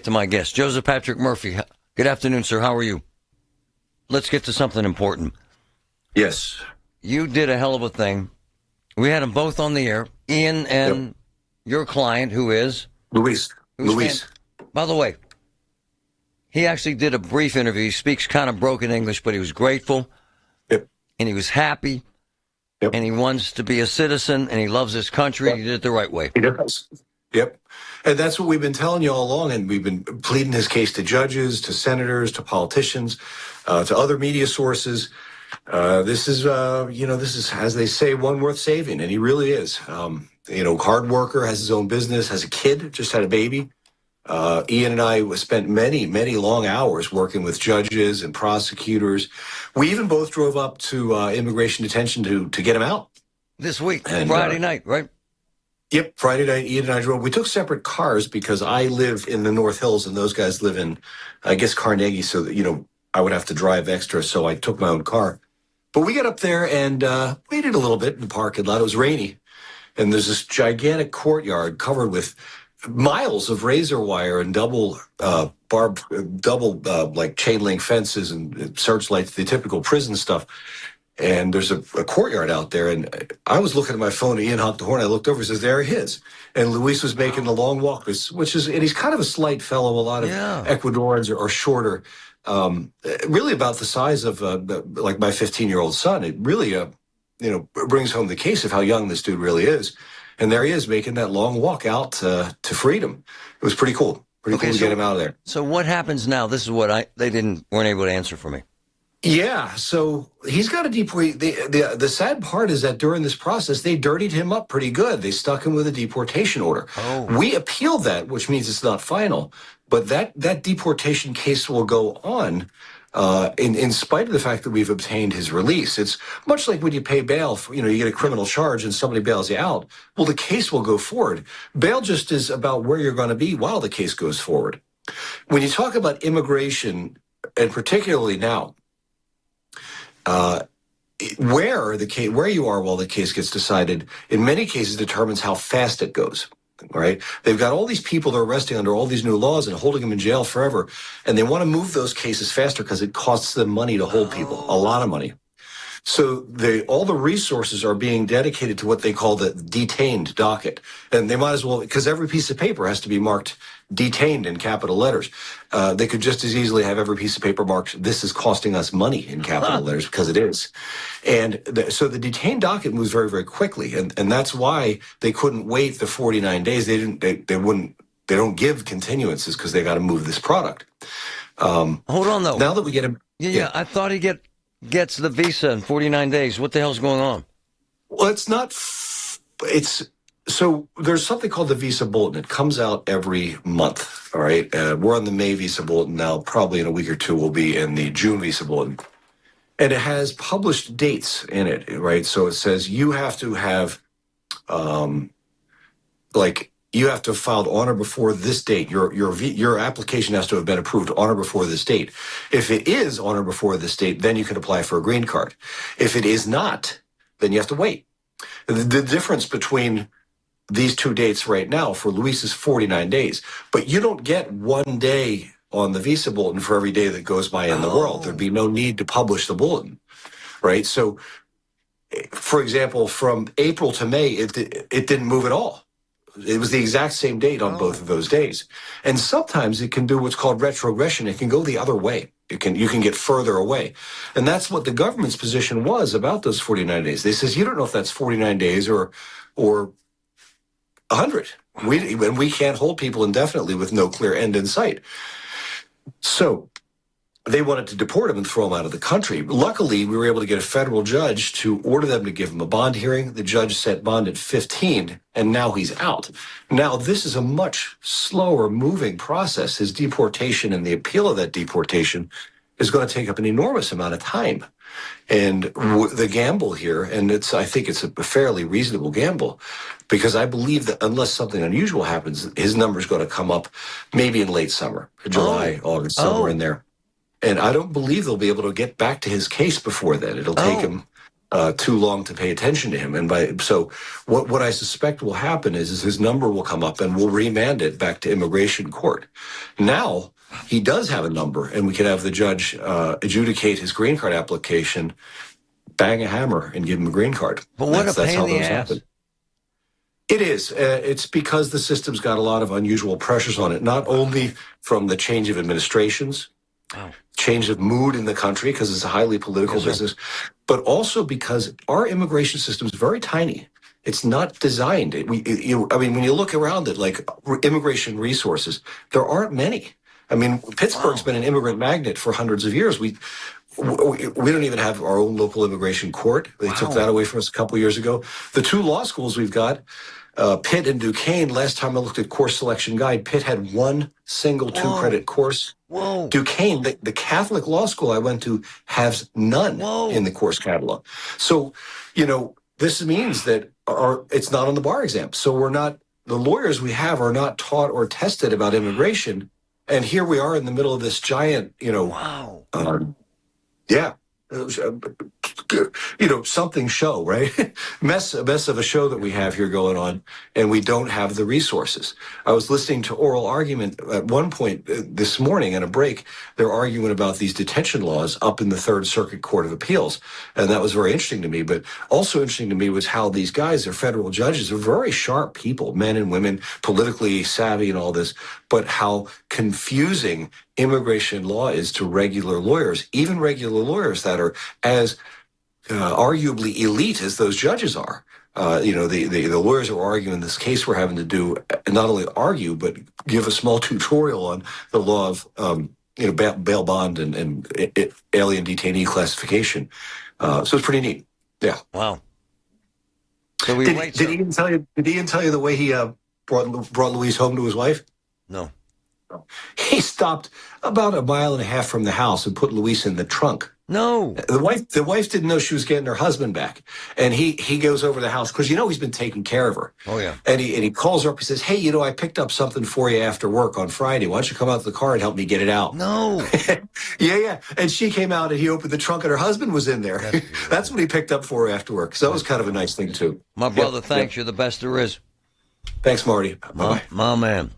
To my guest, Joseph Patrick Murphy. Good afternoon, sir. How are you? Let's get to something important. Yes. You did a hell of a thing. We had them both on the air, Ian and your client, who is? Luis. By the way, he actually did a brief interview. He speaks kind of broken English, but he was grateful. Yep. And he was happy. Yep. And he wants to be a citizen, and he loves his country. Yep. He did it the right way. He does. Yep. And that's what we've been telling you all along, and we've been pleading his case to judges, to senators, to politicians, to other media sources. This is, as they say, one worth saving, and he really is. Hard worker, has his own business, has a kid, just had a baby. Ian and I spent many, many long hours working with judges and prosecutors. We even both drove up to immigration detention to get him out. This week, and, Friday night, right? Yep, Friday night, Ian and I drove. We took separate cars because I live in the North Hills and those guys live in, I guess, Carnegie, so that, I would have to drive extra, so I took my own car. But we got up there and waited a little bit in the parking lot. It was rainy, and there's this gigantic courtyard covered with miles of razor wire and double chain link fences and searchlights, the typical prison stuff. And there's a courtyard out there, and I was looking at my phone, and Ian honked the horn. I looked over, and says, there he is. And Luis was making the long walk, and he's kind of a slight fellow. A lot of Ecuadorians are shorter, really about the size of like my 15-year-old son. It really, brings home the case of how young this dude really is. And there he is making that long walk out to freedom. It was pretty cool. Cool to get him out of there. So what happens now? This is what they weren't able to answer for me. Yeah, so he's got a deport. The sad part is that during this process, they dirtied him up pretty good. They stuck him with a deportation order. Oh. We appealed that, which means it's not final. But that deportation case will go on in spite of the fact that we've obtained his release. It's much like when you pay bail. You get a criminal charge and somebody bails you out. Well, the case will go forward. Bail just is about where you're going to be while the case goes forward. When you talk about immigration, and particularly now, where you are while the case gets decided, in many cases determines how fast it goes. Right? They've got all these people they're arresting under all these new laws and holding them in jail forever, and they want to move those cases faster because it costs them money to hold people, a lot of money. So all the resources are being dedicated to what they call the detained docket. And they might as well, because every piece of paper has to be marked detained in capital letters. They could just as easily have every piece of paper marked, this is costing us money in capital letters, because it is. And so the detained docket moves very, very quickly. And that's why they couldn't wait the 49 days. They don't give continuances because they got to move this product. Hold on, though. Now that we get him. Yeah, I thought he gets the visa in 49 days. What the hell's going on? Well, so there's something called the Visa Bulletin. It comes out every month, all right? We're on the May Visa Bulletin now. Probably in a week or two we'll be in the June Visa Bulletin. And it has published dates in it, right? So it says you have to have, you have to have filed on or before this date. Your application has to have been approved on or before this date. If it is on or before this date, then you can apply for a green card. If it is not, then you have to wait. The difference between these two dates right now for Luis is 49 days, but you don't get 1 day on the Visa Bulletin for every day that goes by in the world. There'd be no need to publish the bulletin, right? So, for example, from April to May, it didn't move at all. It was the exact same date on both of those days. And sometimes it can do what's called retrogression. It can go the other way. You can get further away. And that's what the government's position was about those 49 days. They says, you don't know if that's 49 days or 100. We can't hold people indefinitely with no clear end in sight. So they wanted to deport him and throw him out of the country. Luckily, we were able to get a federal judge to order them to give him a bond hearing. The judge set bond at 15, and now he's out. Now, this is a much slower moving process. His deportation and the appeal of that deportation is going to take up an enormous amount of time. And the gamble here, and I think it's a fairly reasonable gamble, because I believe that unless something unusual happens, his number is going to come up maybe in late summer, July, August, somewhere in there. And I don't believe they'll be able to get back to his case before then. It'll take him too long to pay attention to him. And so what I suspect will happen is his number will come up and we'll remand it back to immigration court. Now he does have a number, and we could have the judge adjudicate his green card application, bang a hammer, and give him a green card. But what a That's pain how in the those ass. happen. It is. It's because the system's got a lot of unusual pressures on it, not only from the change of administrations, change of mood in the country, because it's a highly political business, but also because our immigration system is very tiny. It's not designed. I mean, when you look around it, like immigration resources, there aren't many. I mean, Pittsburgh's been an immigrant magnet for hundreds of years. We don't even have our own local immigration court. They took that away from us a couple of years ago. The two law schools we've got, Pitt and Duquesne, last time I looked at course selection guide, Pitt had one single 2-credit course. Duquesne, the Catholic law school I went to, has none in the course catalog. So, this means that it's not on the bar exam. So the lawyers we have are not taught or tested about immigration. And here we are in the middle of this giant, something show, right? mess of a show that we have here going on, and we don't have the resources. I was listening to oral argument at one point this morning in a break. They're arguing about these detention laws up in the Third Circuit Court of Appeals, and that was very interesting to me. But also interesting to me was how these guys, they're federal judges, are very sharp people, men and women, politically savvy and all this, but how confusing immigration law is to regular lawyers, even regular lawyers that are as arguably elite as those judges are. The lawyers who are arguing this case we're having to do not only argue, but give a small tutorial on the law of bail bond and alien detainee classification. So it's pretty neat. Yeah. Wow. So did Ian tell you? Did Ian tell you the way he brought Louise home to his wife? No. He stopped about a mile and a half from the house and put Louise in the trunk. No. The wife didn't know she was getting her husband back. And he goes over to the house because, he's been taking care of her. Oh, yeah. And he calls her up. He says, hey, I picked up something for you after work on Friday. Why don't you come out to the car and help me get it out? No. Yeah. And she came out and he opened the trunk and her husband was in there. That's what he picked up for her after work. So that was kind of a nice thing, too. My brother, thanks. You're the best there is. Thanks, Marty. Bye-bye. My man.